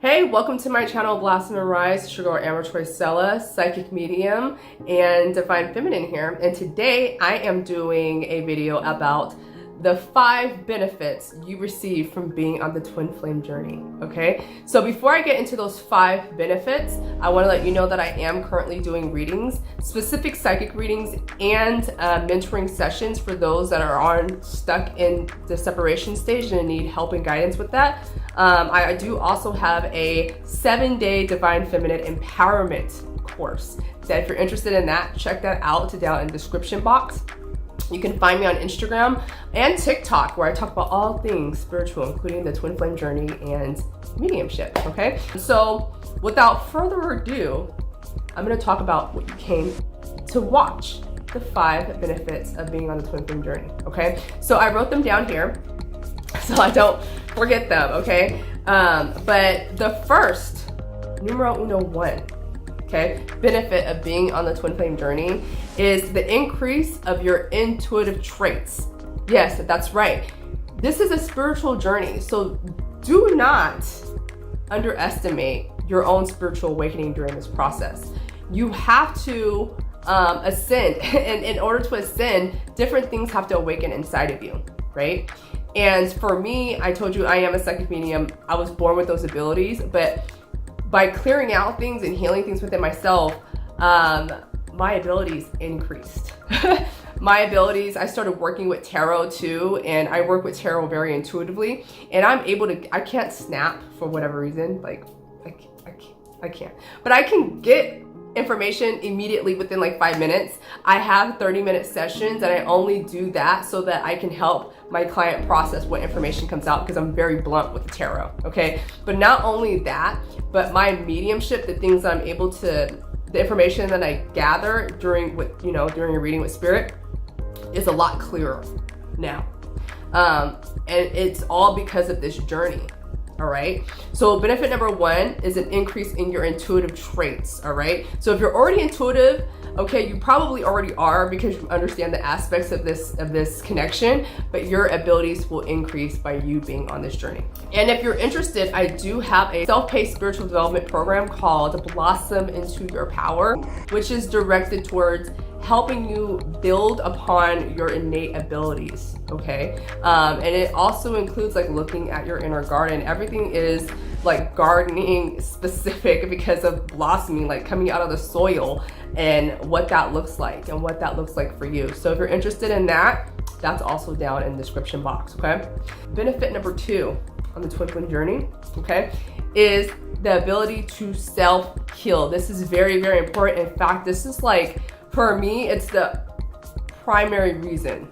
Hey, welcome to my channel, Blossom and Rise. It's your girl, Amateur Stella, psychic medium and divine feminine here. And today I am doing a video about the 5 benefits you receive from being on the twin flame journey. Okay, so before I get into those 5 benefits, I want to let you know that I am currently doing readings, specific psychic readings and mentoring sessions for those that are stuck in the separation stage and need help and guidance with that. I do also have a 7-day divine feminine empowerment course that if you're interested in that, check that out down in the description box. You can find me on Instagram and TikTok where I talk about all things spiritual, including the twin flame journey and mediumship, okay? So without further ado, I'm gonna talk about what you came to watch, the 5 benefits of being on the twin flame journey, okay? So I wrote them down here so I don't forget them, okay? But the first, numero 1, okay, benefit of being on the twin flame journey is the increase of your intuitive traits. Yes, that's right. This is a spiritual journey, so do not underestimate your own spiritual awakening during this process. You have to ascend, and in order to ascend, different things have to awaken inside of you, right? And for me, I told you I am a psychic medium. I was born with those abilities, but by clearing out things and healing things within myself, my abilities increased. My abilities, I started working with tarot too, and I work with tarot very intuitively, and I'm able to, I can't snap for whatever reason, like, I can't. But I can get information immediately within like 5 minutes. I have 30-minute sessions and I only do that so that I can help my client process what information comes out because I'm very blunt with the tarot, okay? But not only that, but my mediumship, the things that I'm able to, the information that I gather during a reading with spirit is a lot clearer now. And it's all because of this journey. All right. So benefit number 1 is an increase in your intuitive traits. All right. So if you're already intuitive, okay, you probably already are because you understand the aspects of this connection, but your abilities will increase by you being on this journey. And if you're interested, I do have a self-paced spiritual development program called Blossom into Your Power, which is directed towards helping you build upon your innate abilities, okay? And it also includes like looking at your inner garden. Everything is like gardening specific because of blossoming, like coming out of the soil and what that looks like and what that looks like for you. So if you're interested in that, that's also down in the description box, okay? Benefit number 2 on the twin flame journey, okay, is the ability to self-heal. This is very, very important. In fact, this is like, for me, it's the primary reason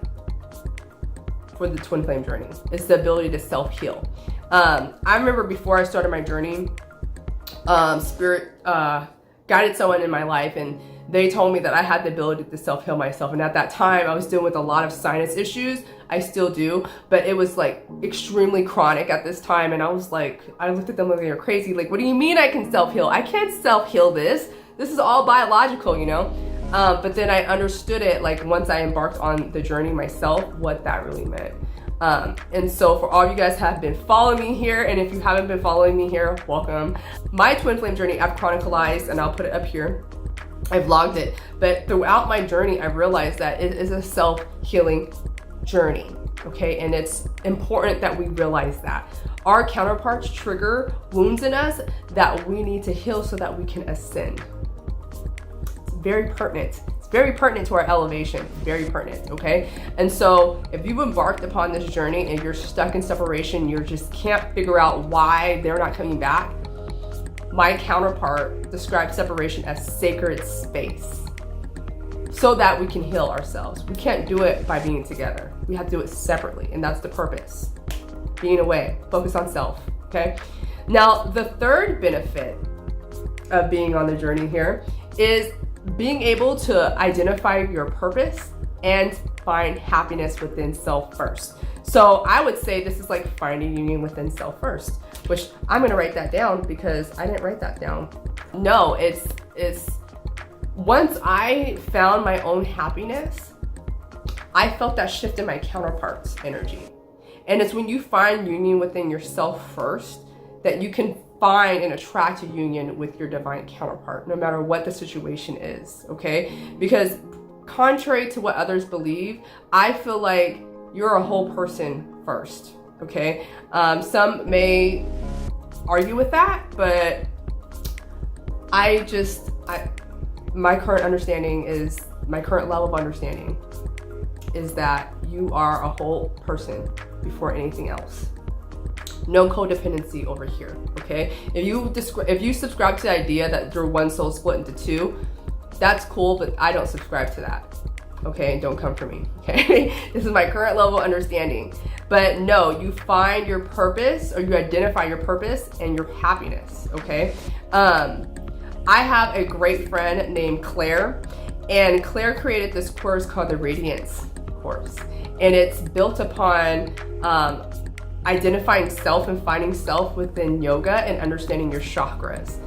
for the twin flame journey. It's the ability to self-heal. I remember before I started my journey, spirit guided someone in my life and they told me that I had the ability to self-heal myself. And at that time, I was dealing with a lot of sinus issues. I still do, but it was like extremely chronic at this time. And I was like, I looked at them like they're crazy. Like, what do you mean I can self-heal? I can't self-heal this. This is all biological, you know? But then I understood it, like once I embarked on the journey myself, what that really meant. And so for all you guys have been following me here, and if you haven't been following me here, welcome. My twin flame journey, I've chronicalized, and I'll put it up here. I vlogged it, but throughout my journey, I realized that it is a self-healing journey, okay? And it's important that we realize that. Our counterparts trigger wounds in us that we need to heal so that we can ascend. Very pertinent. It's very pertinent to our elevation. Very pertinent, okay? And so if you've embarked upon this journey and you're stuck in separation, you just can't figure out why they're not coming back, my counterpart describes separation as sacred space so that we can heal ourselves. We can't do it by being together. We have to do it separately, and that's the purpose. Being away, focus on self, okay? Now, the 3rd benefit of being on the journey here is being able to identify your purpose and find happiness within self first. So I would say this is like finding union within self first, which I'm gonna write that down because I didn't write that down. No, it's once I found my own happiness, I felt that shift in my counterpart's energy. And it's when you find union within yourself first that you can find and attract a union with your divine counterpart, no matter what the situation is, okay? Because contrary to what others believe, I feel like you're a whole person first, okay? Some may argue with that, but my current level of understanding is that you are a whole person before anything else. No codependency over here, okay? If you subscribe to the idea that you're one soul split into two, that's cool, but I don't subscribe to that, okay? Don't come for me, okay? This is my current level of understanding. But no, you find your purpose, or you identify your purpose and your happiness, okay? I have a great friend named Claire, and Claire created this course called the Radiance course, and it's built upon identifying self and finding self within yoga and understanding your chakras.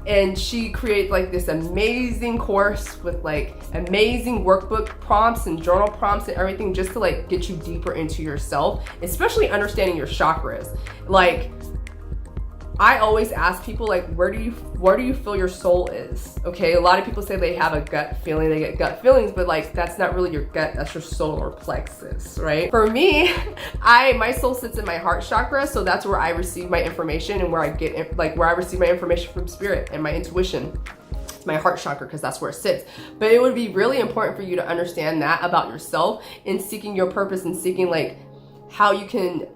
And she created like this amazing course with like amazing workbook prompts and journal prompts and everything, just to like get you deeper into yourself, especially understanding your chakras. Like, I always ask people, like, where do you feel your soul is? Okay, a lot of people say they have a gut feeling, they get gut feelings, but like, that's not really your gut, that's your solar plexus, right? For me, my soul sits in my heart chakra, so that's where I receive my information and where I receive my information from spirit and my intuition. My heart chakra, because that's where it sits. But it would be really important for you to understand that about yourself in seeking your purpose and seeking like how you can,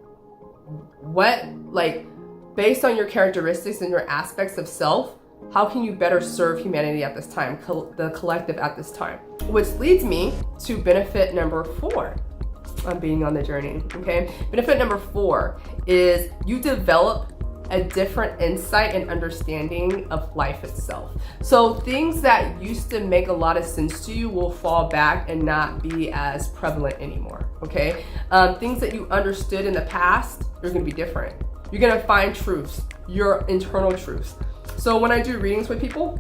based on your characteristics and your aspects of self, how can you better serve humanity at this time, the collective at this time? Which leads me to benefit number 4 on being on the journey, okay? Benefit number 4 is you develop a different insight and understanding of life itself. So things that used to make a lot of sense to you will fall back and not be as prevalent anymore, okay? Things that you understood in the past, you're gonna be different. You're gonna find truths, your internal truths. So when I do readings with people,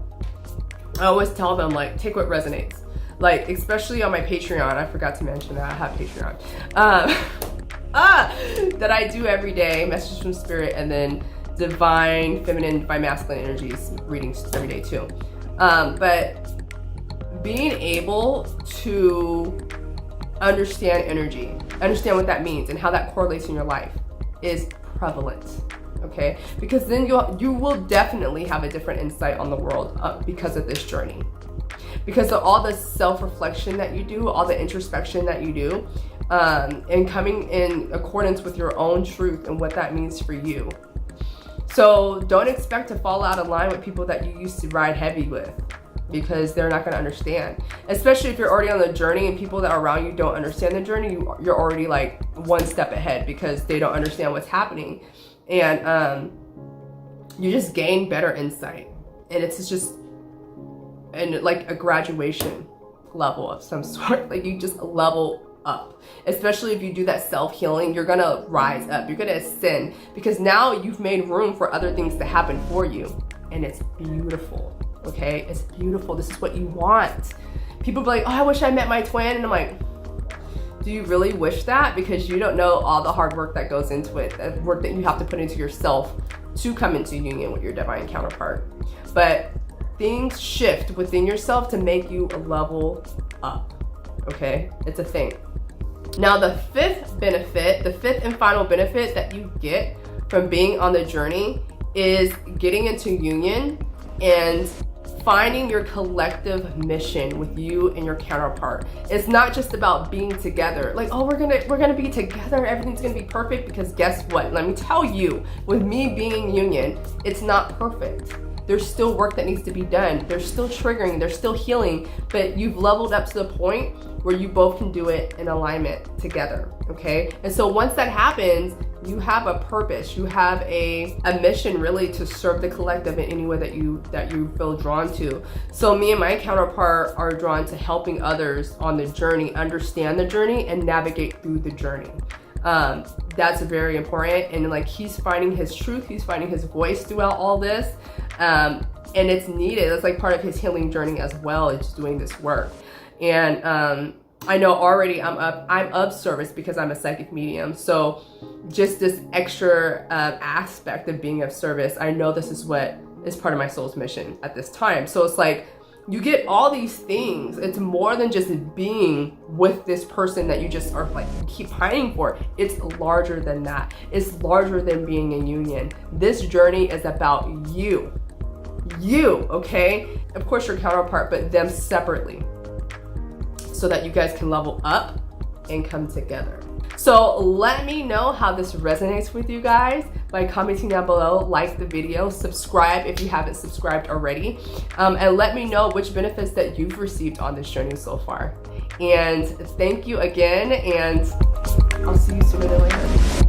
I always tell them, like, take what resonates. Like, especially on my Patreon, I forgot to mention that I have Patreon. That I do every day, messages from spirit, and then divine feminine, divine masculine energies readings every day too. But being able to understand energy, understand what that means and how that correlates in your life is prevalent, okay? Because then you will definitely have a different insight on the world because of this journey. Because of all the self-reflection that you do, all the introspection that you do, and coming in accordance with your own truth and what that means for you. So don't expect to fall out of line with people that you used to ride heavy with, because they're not going to understand. Especially if you're already on the journey and people that are around you don't understand the journey, you're already like one step ahead because they don't understand what's happening. And you just gain better insight. And it's just like a graduation level of some sort. Like, you just level up. Especially if you do that self-healing, you're gonna rise up, you're gonna ascend, because now you've made room for other things to happen for you. And it's beautiful. Okay, it's beautiful. This is what you want. People be like, oh, I wish I met my twin. And I'm like, do you really wish that? Because you don't know all the hard work that goes into it, the work that you have to put into yourself to come into union with your divine counterpart. But things shift within yourself to make you level up. Okay, it's a thing. Now, the fifth and final benefit that you get from being on the journey is getting into union and finding your collective mission with you and your counterpart. It's not just about being together. Like, oh, we're gonna be together, everything's gonna be perfect, because guess what? Let me tell you, with me being in union, it's not perfect. There's still work that needs to be done. There's still triggering, there's still healing, but you've leveled up to the point where you both can do it in alignment together, okay? And so once that happens, you have a purpose, you have a mission really to serve the collective in any way that you feel drawn to. So me and my counterpart are drawn to helping others on the journey, understand the journey and navigate through the journey. That's very important. And like, he's finding his truth, he's finding his voice throughout all this. And it's needed. It's like part of his healing journey as well, is doing this work. And I know already I'm of service because I'm a psychic medium. So just this extra aspect of being of service, I know this is what is part of my soul's mission at this time. So it's like, you get all these things. It's more than just being with this person that you just are like, keep pining for. It's larger than that. It's larger than being in union. This journey is about you, okay? Of course your counterpart, but them separately, so that you guys can level up and come together. So let me know how this resonates with you guys by commenting down below, like the video, subscribe if you haven't subscribed already, and let me know which benefits that you've received on this journey so far. And thank you again, and I'll see you sooner than later.